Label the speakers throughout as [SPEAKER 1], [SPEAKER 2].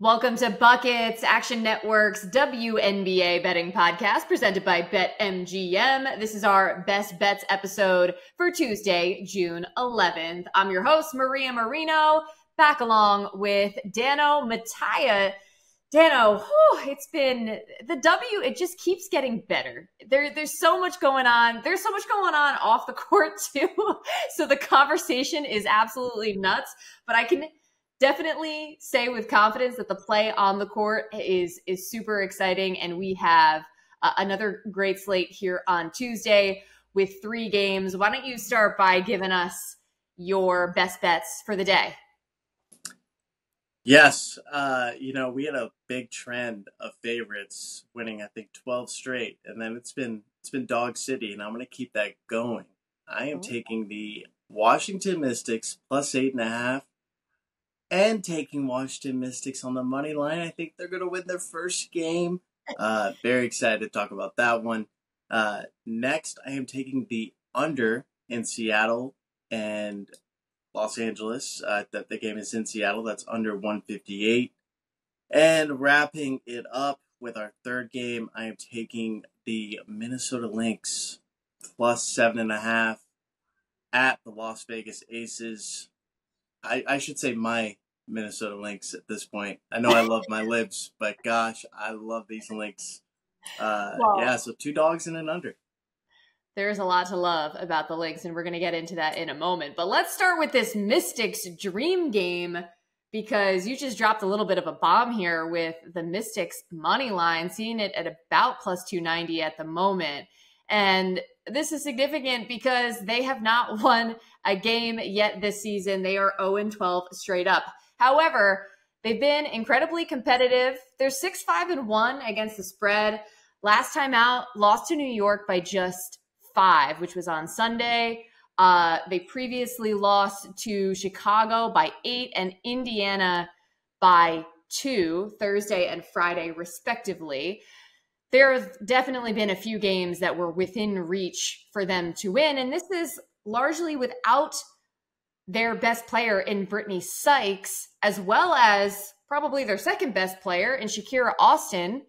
[SPEAKER 1] Welcome to Buckets, Action Network's WNBA betting podcast presented by BetMGM. This is our Best Bets episode for Tuesday, June 11th. I'm your host, Maria Marino, back along with Dano Mattia. Dano, it's been the W. It just keeps getting better. There's so much going on. There's so much going on off the court too. So the conversation is absolutely nuts, but I can definitely say with confidence that the play on the court is super exciting, and we have another great slate here on Tuesday with 3 games. Why don't you start by giving us your best bets for the day?
[SPEAKER 2] Yes, we had a big trend of favorites winning, I think 12 straight, and then it's been Dog City, and I'm going to keep that going. I am taking the Washington Mystics plus 8.5. And taking Washington Mystics on the money line. I think they're going to win their first game. Very excited to talk about that one. Next, I am taking the under in Seattle and Los Angeles. The game is in Seattle. That's under 158. And wrapping it up with our third game, I am taking the Minnesota Lynx plus 7.5 at the Las Vegas Aces. I should say my Minnesota Lynx at this point. I know I love my Libs, but gosh, I love these Lynx. So 2 dogs and an under.
[SPEAKER 1] There's a lot to love about the Lynx, and we're going to get into that in a moment. But let's start with this Mystics Dream game, because you just dropped a little bit of a bomb here with the Mystics money line, seeing it at about plus 290 at the moment. And this is significant because they have not won a game yet this season. They are 0-12 straight up. However, they've been incredibly competitive. They're 6-5-1 against the spread. Last time out, lost to New York by just 5, which was on Sunday. They previously lost to Chicago by 8 and Indiana by 2, Thursday and Friday, respectively. There's definitely been a few games that were within reach for them to win, and this is largely without their best player in Brittany Sykes, as well as probably their second best player in Shakira Austin.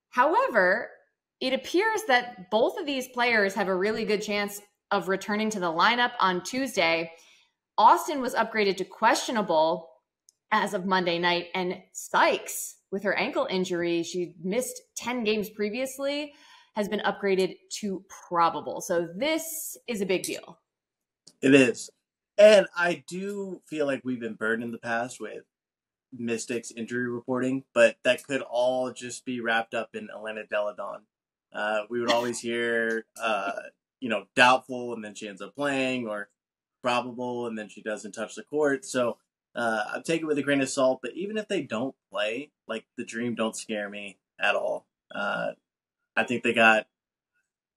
[SPEAKER 1] However, it appears that both of these players have a really good chance of returning to the lineup on Tuesday. Austin was upgraded to questionable as of Monday night, and Sykes, with her ankle injury, she missed 10 games previously, has been upgraded to probable. So this is a big deal.
[SPEAKER 2] It is. And I do feel like we've been burned in the past with Mystics injury reporting, but that could all just be wrapped up in Elena Deladon. We would always hear, doubtful, and then she ends up playing, or probable, and then she doesn't touch the court. So I'm taking it with a grain of salt, but even if they don't play, like, the Dream don't scare me at all. I think they got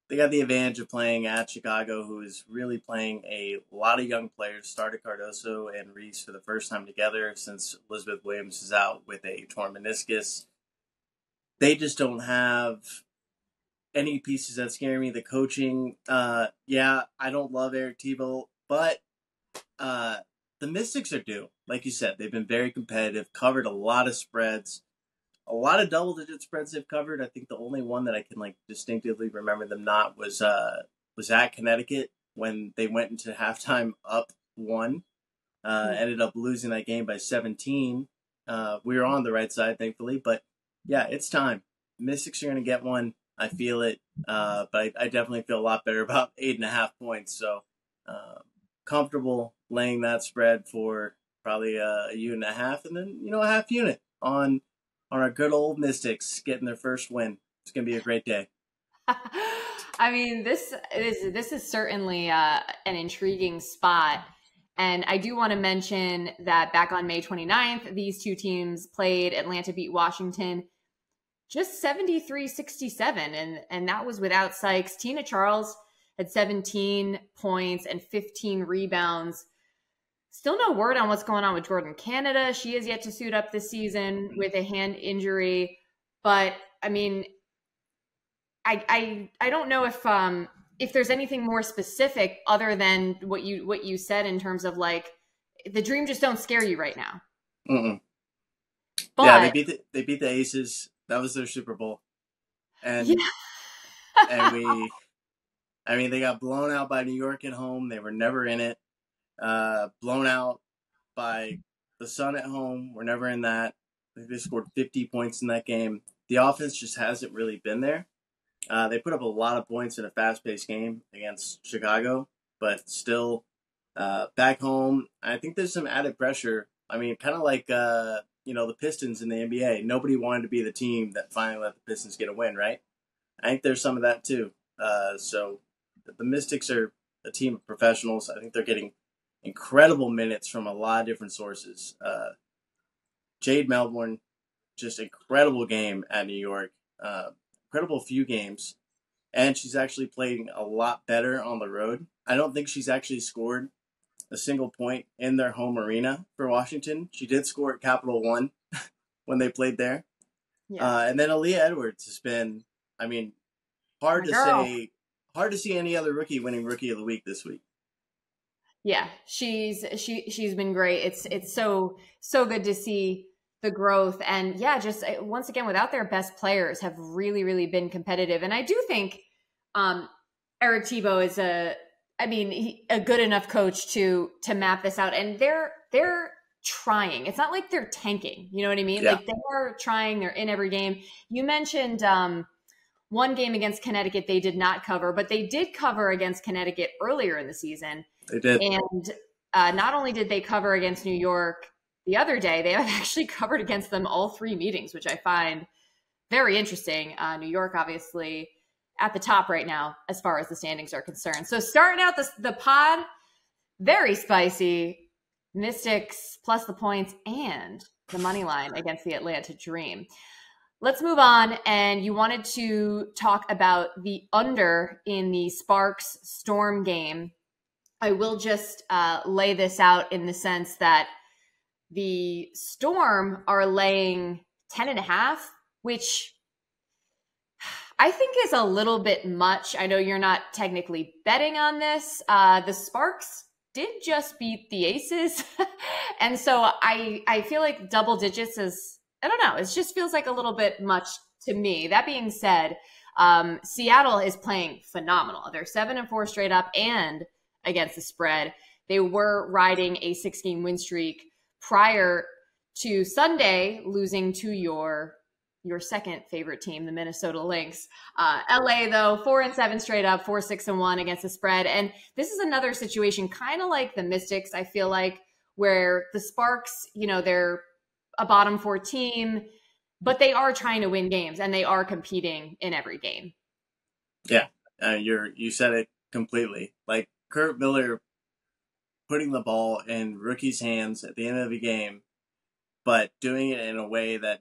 [SPEAKER 2] the advantage of playing at Chicago, who is really playing a lot of young players. Started Cardoso and Reese for the first time together since Elizabeth Williams is out with a torn meniscus. They just don't have any pieces that scare me. The coaching, I don't love Eric Tebow, but the Mystics are due. Like you said, they've been very competitive, covered a lot of spreads, a lot of double-digit spreads they've covered. I think the only one that I can distinctively remember them not was at Connecticut when they went into halftime up 1. Ended up losing that game by 17. We were on the right side, thankfully, but yeah, it's time. Mystics are going to get one. I feel it, but I definitely feel a lot better about 8.5 points. So comfortable laying that spread for probably a unit and a half, and then a half unit on our good old Mystics getting their first win. It's going to be a great day.
[SPEAKER 1] I mean, this is certainly an intriguing spot. And I do want to mention that back on May 29th, these two teams played. Atlanta beat Washington just 73-67, and that was without Sykes. Tina Charles had 17 points and 15 rebounds. Still no word on what's going on with Jordan Canada. She is yet to suit up this season with a hand injury. But, I mean, I don't know if there's anything more specific other than what you said in terms of the Dream just don't scare you right now.
[SPEAKER 2] Mm-mm. Yeah,
[SPEAKER 1] But
[SPEAKER 2] they beat the Aces. That was their Super Bowl,
[SPEAKER 1] yeah.
[SPEAKER 2] and and I mean, they got blown out by New York at home. They were never in it. Blown out by the Sun at home. We're never in that. I think they scored 50 points in that game. The offense just hasn't really been there. They put up a lot of points in a fast-paced game against Chicago, but still, back home, I think there's some added pressure. I mean, kind of like the Pistons in the NBA. Nobody wanted to be the team that finally let the Pistons get a win, right? I think there's some of that too. So the Mystics are a team of professionals. I think they're getting incredible minutes from a lot of different sources. Jade Melbourne, just incredible game at New York. Incredible few games. And she's actually playing a lot better on the road. I don't think she's actually scored a single point in their home arena for Washington. She did score at Capital One when they played there.
[SPEAKER 1] Yeah.
[SPEAKER 2] And then Aaliyah Edwards has been, I mean, hard to see any other rookie winning Rookie of the Week this week.
[SPEAKER 1] Yeah, she's been great. It's so good to see the growth, and yeah, just once again, without their best players, have really been competitive. And I do think Eric Thibault is a good enough coach to map this out, and they're trying. It's not like they're tanking. You know what I mean?
[SPEAKER 2] Yeah.
[SPEAKER 1] Like, they are trying. They're in every game. You mentioned one game against Connecticut they did not cover, but they did cover against Connecticut earlier in the season.
[SPEAKER 2] They did.
[SPEAKER 1] And not only did they cover against New York the other day, they have actually covered against them all three meetings, which I find very interesting. New York, obviously, at the top right now as far as the standings are concerned. So starting out the pod, very spicy. Mystics plus the points and the money line against the Atlanta Dream. Let's move on. And you wanted to talk about the under in the Sparks Storm game. I will just lay this out in the sense that the Storm are laying 10.5, which I think is a little bit much. I know you're not technically betting on this. The Sparks did just beat the Aces. And so I feel like double digits is, I don't know, it just feels like a little bit much to me. That being said, Seattle is playing phenomenal. They're 7-4 straight up and against the spread. They were riding a 6-game win streak prior to Sunday, losing to your second favorite team, the Minnesota Lynx. LA, though, 4-7 straight up, 4-6-1 against the spread. And this is another situation kind of like the Mystics, I feel like, where the Sparks, they're a bottom 4 team, but they are trying to win games and they are competing in every game.
[SPEAKER 2] Yeah, you said it completely. Like, Kurt Miller putting the ball in rookies' hands at the end of the game, but doing it in a way that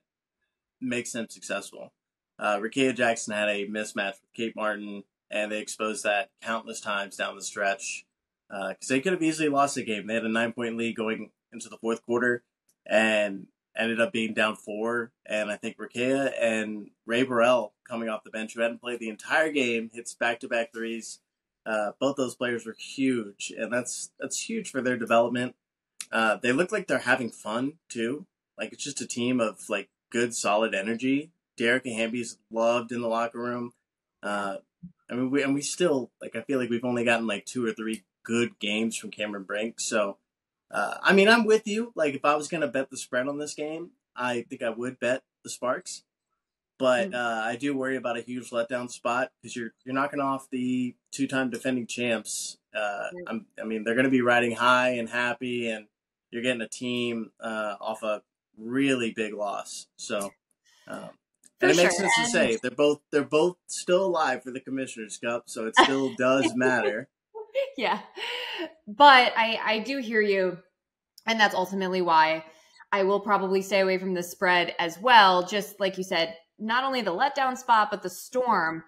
[SPEAKER 2] makes them successful. Rickea Jackson had a mismatch with Kate Martin, and they exposed that countless times down the stretch because they could have easily lost the game. They had a 9-point lead going into the fourth quarter and ended up being down 4. And I think Rickea and Ray Burrell, coming off the bench, who hadn't played the entire game, hits back-to-back threes. Both those players were huge, and that's huge for their development. They look like they're having fun too. Like, it's just a team of like good, solid energy. Dearica Hamby's loved in the locker room. We still, like, I feel like we've only gotten like 2 or 3 good games from Cameron Brink. So, I'm with you. Like, if I was gonna bet the spread on this game, I think I would bet the Sparks. But I do worry about a huge letdown spot because you're knocking off the 2-time defending champs. They're going to be riding high and happy, and you're getting a team off a really big loss. So, and it makes sense to say they're both still alive for the Commissioner's Cup, so it still does matter.
[SPEAKER 1] Yeah, but I do hear you, and that's ultimately why I will probably stay away from the spread as well. Just like you said, not only the letdown spot, but the Storm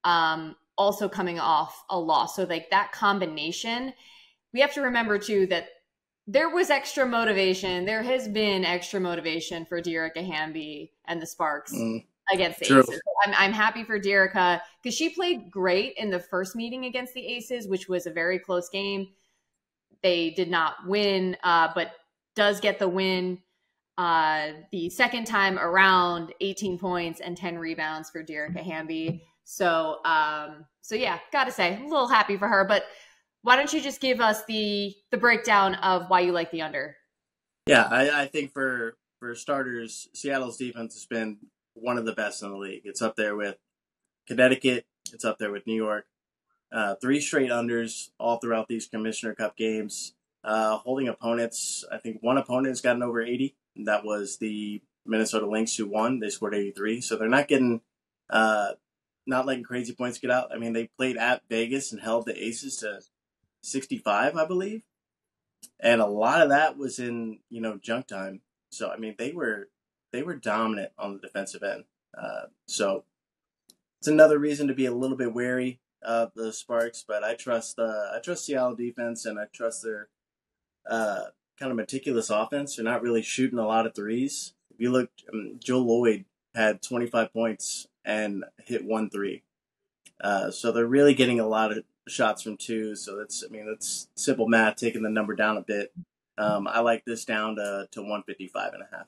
[SPEAKER 1] also coming off a loss. So like that combination, we have to remember too that there was extra motivation. There has been extra motivation for Dearica Hamby and the Sparks against the Aces. I'm happy for Dearica because she played great in the first meeting against the Aces, which was a very close game. They did not win, but does get the win The second time around, 18 points and 10 rebounds for Dearica Hamby. So yeah, gotta say, I'm a little happy for her. But why don't you just give us the breakdown of why you like the under?
[SPEAKER 2] Yeah, I think for starters, Seattle's defense has been one of the best in the league. It's up there with Connecticut. It's up there with New York. 3 straight unders all throughout these Commissioner Cup games. Holding opponents, I think one opponent has gotten over 80. That was the Minnesota Lynx, who won. They scored 83. So they're not getting, not letting crazy points get out. I mean, they played at Vegas and held the Aces to 65, I believe. And a lot of that was in, junk time. So, I mean, they were dominant on the defensive end. So it's another reason to be a little bit wary of the Sparks, but I trust Seattle defense, and I trust their kind of meticulous offense. They're not really shooting a lot of threes. If you look, Joe Lloyd had 25 points and hit 1 3. So they're really getting a lot of shots from 2. So that's simple math, taking the number down a bit. I like this down to 155.5.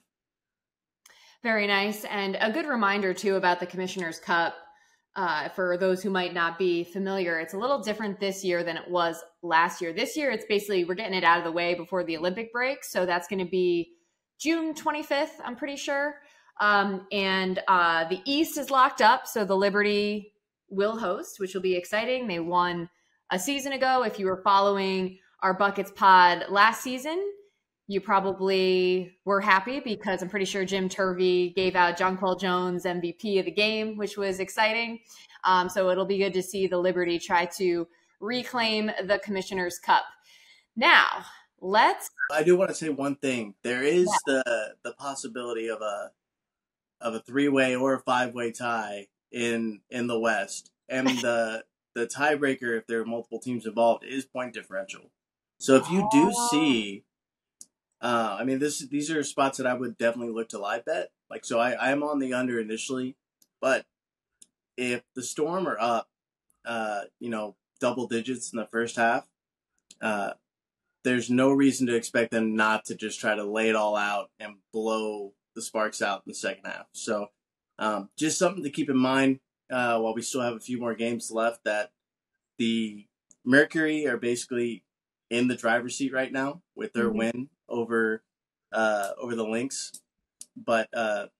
[SPEAKER 1] Very nice. And a good reminder too about the Commissioner's Cup. For those who might not be familiar, it's a little different this year than it was last year. This year, it's basically, we're getting it out of the way before the Olympic break. So that's going to be June 25th, I'm pretty sure. And the East is locked up. So the Liberty will host, which will be exciting. They won a season ago. If you were following our Buckets pod last season, you probably were happy because I'm pretty sure Jim Turvey gave out Jonquel Jones MVP of the game, which was exciting. So it'll be good to see the Liberty try to reclaim the Commissioner's Cup. Now,
[SPEAKER 2] I do want to say one thing. There is the possibility of a 3-way or a 5-way tie in the West, and the tiebreaker, if there are multiple teams involved, is point differential. So if you do see. These are spots that I would definitely look to live bet. So I am on the under initially, but if the Storm are up, double digits in the first half, there's no reason to expect them not to just try to lay it all out and blow the Sparks out in the second half. So, just something to keep in mind, while we still have a few more games left, that the Mercury are basically in the driver's seat right now with their win over the Lynx. But the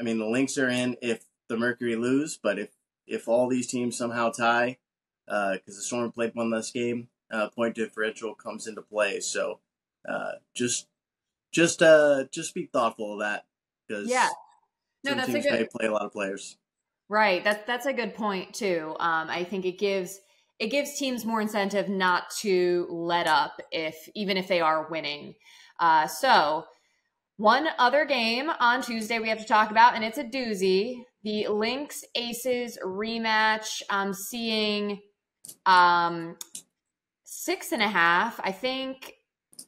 [SPEAKER 2] Lynx are in if the Mercury lose, but if all these teams somehow tie, because the Storm played one less game, point differential comes into play. So just be thoughtful of that, because some teams may play a lot of players.
[SPEAKER 1] Right. That's a good point too. I think it gives teams more incentive not to let up even if they are winning. So one other game on Tuesday we have to talk about, and it's a doozy. The Lynx Aces rematch. I'm seeing 6.5, I think,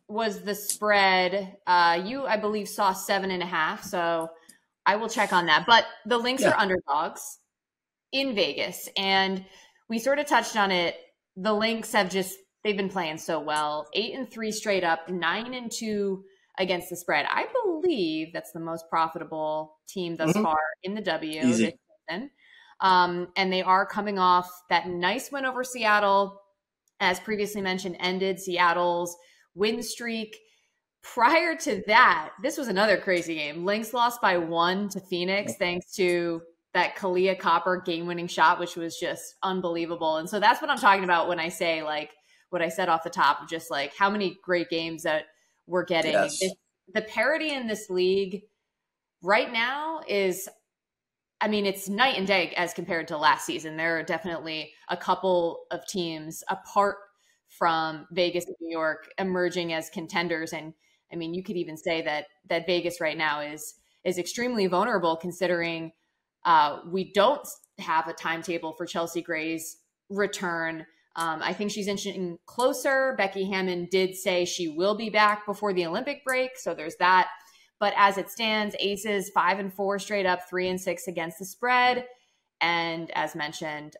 [SPEAKER 1] was the spread. You, I believe, saw 7.5. So I will check on that. But the Lynx are underdogs in Vegas, and we sort of touched on it. The Lynx they've been playing so well. 8-3 straight up, 9-2 against the spread. I believe that's the most profitable team thus far in the W this season. And they are coming off that nice win over Seattle, as previously mentioned, ended Seattle's win streak. Prior to that, this was another crazy game. Lynx lost by 1 to Phoenix, thanks to that Aaliyah Copper game-winning shot, which was just unbelievable. And so that's what I'm talking about when I say, what I said off the top, of just how many great games that we're getting.
[SPEAKER 2] Yes.
[SPEAKER 1] The parity in this league right now is, it's night and day as compared to last season. There are definitely a couple of teams apart from Vegas and New York emerging as contenders. And you could even say that Vegas right now is extremely vulnerable, considering we don't have a timetable for Chelsea Gray's return. I think she's inching closer. Becky Hammond did say she will be back before the Olympic break, so there's that. But as it stands, Aces 5-4 straight up, 3-6 against the spread, and as mentioned,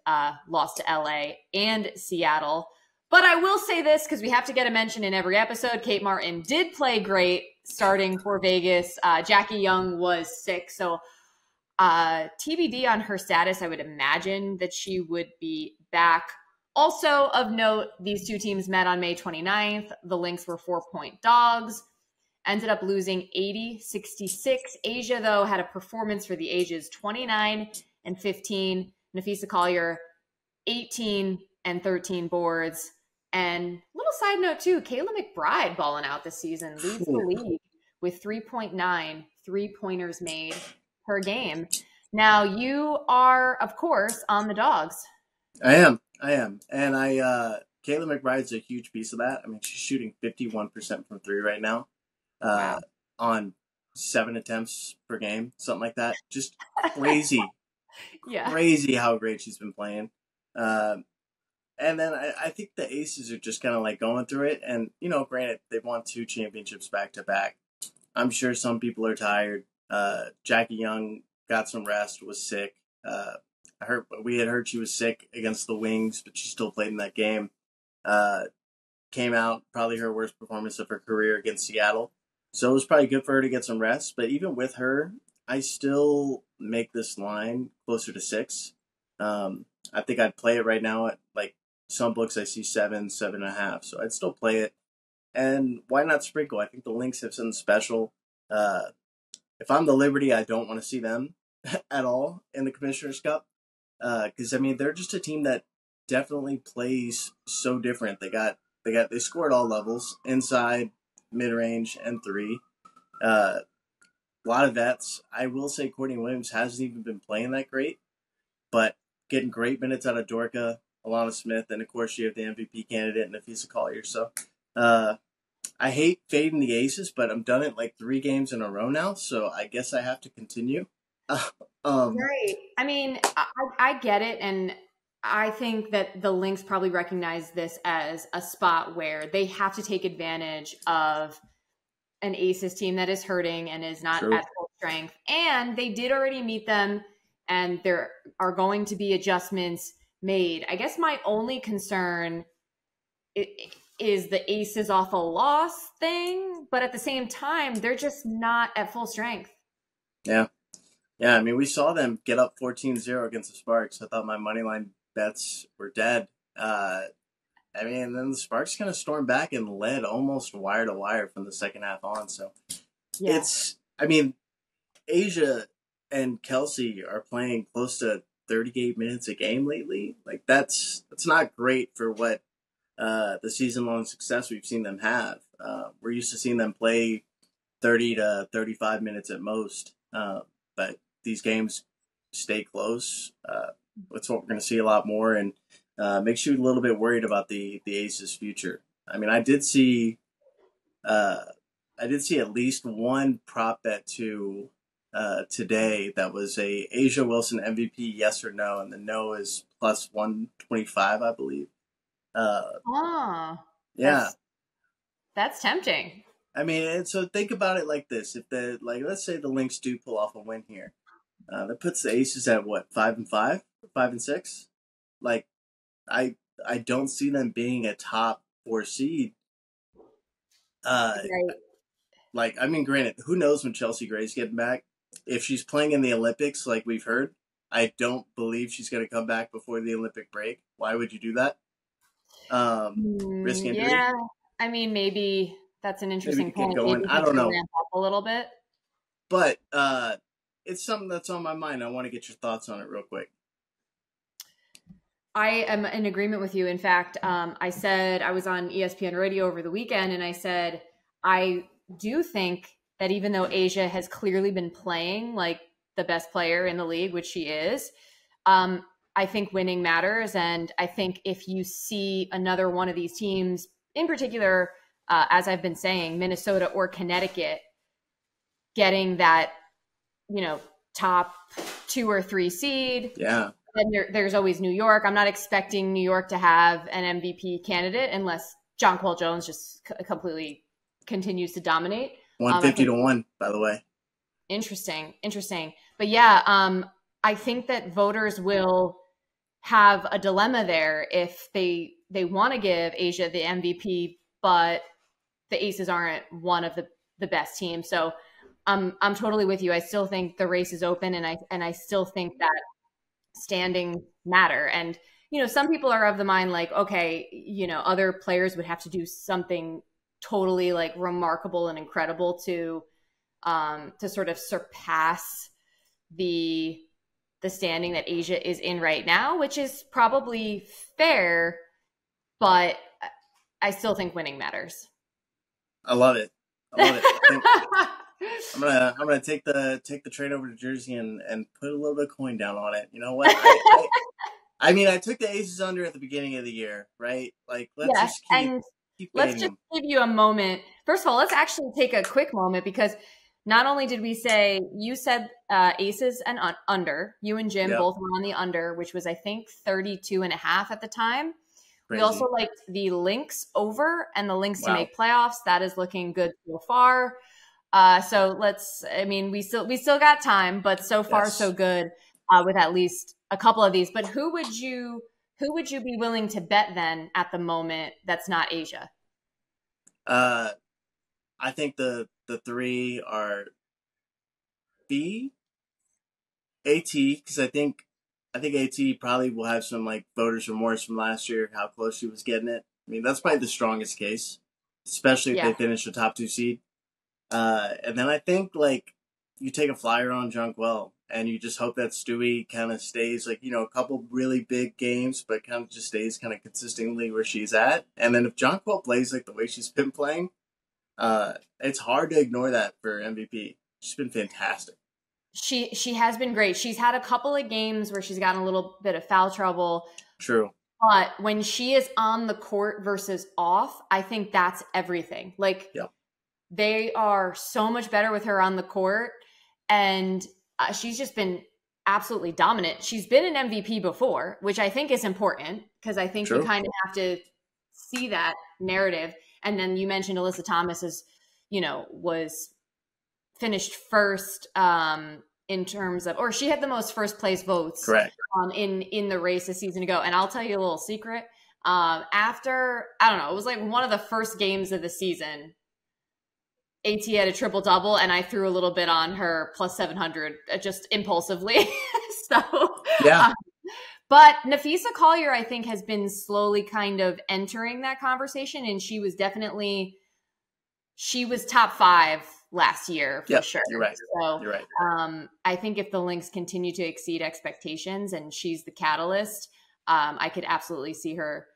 [SPEAKER 1] lost to LA and Seattle. But I will say this, because we have to get a mention in every episode. Kate Martin did play great starting for Vegas. Jackie Young was sick. So TBD on her status. I would imagine that she would be back. Also of note, these two teams met on May 29th. The Lynx were 4-point dogs. Ended up losing 80-66. Asia, though, had a performance for the ages 29 and 15. Napheesa Collier, 18 and 13 boards. And little side note, too, Kayla McBride balling out this season. Leads the league with 3.9 3-pointers made per game. Now, you are, of course, on the dogs.
[SPEAKER 2] I am. And Kayla McBride's a huge piece of that. I mean, she's shooting 51% from three right now.
[SPEAKER 1] Wow.
[SPEAKER 2] On 7 attempts per game, something like that. Just crazy.
[SPEAKER 1] Yeah.
[SPEAKER 2] Crazy how great she's been playing. And then I think the Aces are just kind of like going through it. And, you know, granted, they've won 2 championships back to back. I'm sure some people are tired. Jackie Young got some rest, was sick. We had heard she was sick against the Wings, but she still played in that game. Came out, probably her worst performance of her career against Seattle. So it was probably good for her to get some rest. But even with her, I still make this line closer to 6. I think I'd play it right now at, like, some books I see 7, 7.5. So I'd still play it. And why not sprinkle? I think the Lynx have something special. If I'm the Liberty, I don't want to see them at all in the Commissioner's Cup. Because, I mean, they're just a team that definitely plays so different. They score at all levels, inside, mid-range, and 3. A lot of vets. I will say Courtney Williams hasn't even been playing that great, but getting great minutes out of Dorka, Alana Smith, and of course you have the MVP candidate, Napheesa Collier. So I hate fading the Aces, but I'm done it like 3 games in a row now, so I guess I have to continue.
[SPEAKER 1] Right. I mean, I get it, and I think that the Lynx probably recognize this as a spot where they have to take advantage of an Aces team that is hurting and is not at full strength. And they did already meet them, and there are going to be adjustments made. I guess my only concern is the Aces off a loss thing, but at the same time, they're just not at full strength.
[SPEAKER 2] Yeah. Yeah, I mean, we saw them get up 14-0 against the Sparks. I thought my moneyline bets were dead. I mean, then the Sparks kind of stormed back and led almost wire to wire from the second half on. So
[SPEAKER 1] Yeah.
[SPEAKER 2] I mean, Asia and Kelsey are playing close to 38 minutes a game lately. Like, that's not great for what the season-long success we've seen them have. We're used to seeing them play 30 to 35 minutes at most. But these games stay close. That's what we're going to see a lot more, and makes you a little bit worried about the Aces' future. I mean, I did see at least one prop bet today that was a Asia Wilson MVP, yes or no, and the no is plus 125, I believe. Yeah,
[SPEAKER 1] that's tempting.
[SPEAKER 2] I mean, so think about it like this: if let's say the Lynx do pull off a win here, that puts the Aces at what, 5-5, 5-6. Like, I don't see them being a top 4 seed.
[SPEAKER 1] Right.
[SPEAKER 2] Like, I mean, granted, who knows when Chelsea Gray's getting back? If she's playing in the Olympics, like we've heard, I don't believe she's going to come back before the Olympic break. Why would you do that? Risk injury?
[SPEAKER 1] Yeah, I mean, maybe that's an interesting point.
[SPEAKER 2] Maybe I don't know.
[SPEAKER 1] Ramp up a little bit.
[SPEAKER 2] But it's something that's on my mind. I want to get your thoughts on it real quick.
[SPEAKER 1] I am in agreement with you. In fact, I said I was on ESPN Radio over the weekend, and I said I do think that even though Asia has clearly been playing like the best player in the league, which she is, I think winning matters. And I think if you see another one of these teams, in particular, as I've been saying, Minnesota or Connecticut, getting that, top 2 or 3 seed.
[SPEAKER 2] Yeah.
[SPEAKER 1] And there's always New York. I'm not expecting New York to have an MVP candidate unless Jonquel Jones just completely continues to dominate.
[SPEAKER 2] 150 to 1, by the way.
[SPEAKER 1] Interesting. But yeah, I think that voters will have a dilemma there if they they want to give Asia the MVP, but the Aces aren't one of the best teams. So I'm totally with you. I still think the race is open, and I still think that standings matter. And some people are of the mind like, okay, other players would have to do something totally like remarkable and incredible to sort of surpass the standing that Asia is in right now, which is probably fair, but I still think winning matters.
[SPEAKER 2] I love it. I'm gonna take the train over to Jersey and put a little bit of coin down on it. You know what? I mean, I took the Aces under at the beginning of the year, right? Like, let's just keep
[SPEAKER 1] let's just give you a moment. First of all, let's actually take a quick moment, because not only did we say, you said Aces and under, you and Jim both were on the under, which was, I think, 32.5 at the time. Crazy. We also liked the Lynx over and the Lynx to make playoffs. That is looking good so far. So we still got time, but so far so good with at least a couple of these. But who would you be willing to bet then at the moment that's not Asia?
[SPEAKER 2] I think the three are B, AT, because I think AT probably will have some like voters remorse from last year, how close she was getting it. I mean, that's probably the strongest case, especially if they finish the top 2 seed. And then I think like you take a flyer on Jonquil and you just hope that Stewie kind of stays like, a couple really big games, but kind of just stays kind of consistently where she's at. And then if Jonquil plays like the way she's been playing, it's hard to ignore that for MVP. She's been fantastic.
[SPEAKER 1] She has been great. She's had a couple of games where she's gotten a little bit of foul trouble.
[SPEAKER 2] True.
[SPEAKER 1] But when she is on the court versus off, I think that's everything. Like, they are so much better with her on the court, and she's just been absolutely dominant. She's been an MVP before, which I think is important, because I think you kind of have to see that narrative. And then you mentioned Alyssa Thomas was finished first in terms of, or she had the most first place votes in the race a season ago. And I'll tell you a little secret. After, I don't know, it was like one of the first games of the season, AT had a triple double, and I threw a little bit on her plus 700 just impulsively. But Nafisa Collier, I think, has been slowly kind of entering that conversation, and she was top 5 last year for sure.
[SPEAKER 2] You're right.
[SPEAKER 1] So
[SPEAKER 2] you're right.
[SPEAKER 1] I think if the Lynx continue to exceed expectations and she's the catalyst, I could absolutely see her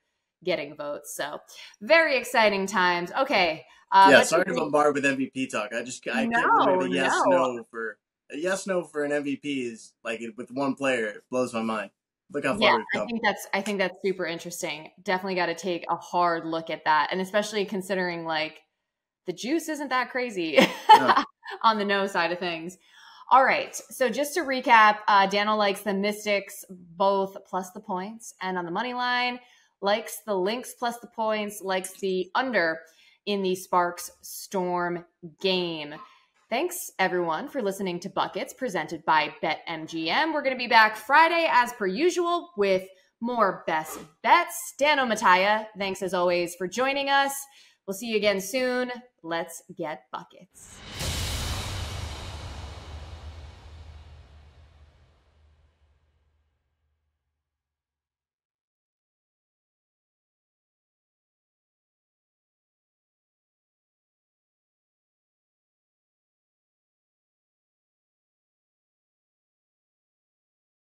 [SPEAKER 1] getting votes. So very exciting times. Okay.
[SPEAKER 2] Sorry to bombard with MVP talk. I can't believe a yes no for an MVP is like with one player. It blows my mind. Look how far we've come.
[SPEAKER 1] I think that's super interesting. Definitely got to take a hard look at that, and especially considering like the juice isn't that crazy on the no side of things. All right. So just to recap, Daniel likes the Mystics both plus the points and on the money line, likes the Lynx plus the points, likes the under in the Sparks Storm game. Thanks, everyone, for listening to Buckets presented by BetMGM. We're going to be back Friday, as per usual, with more best bets. Dano Mattia, thanks as always for joining us. We'll see you again soon. Let's get buckets.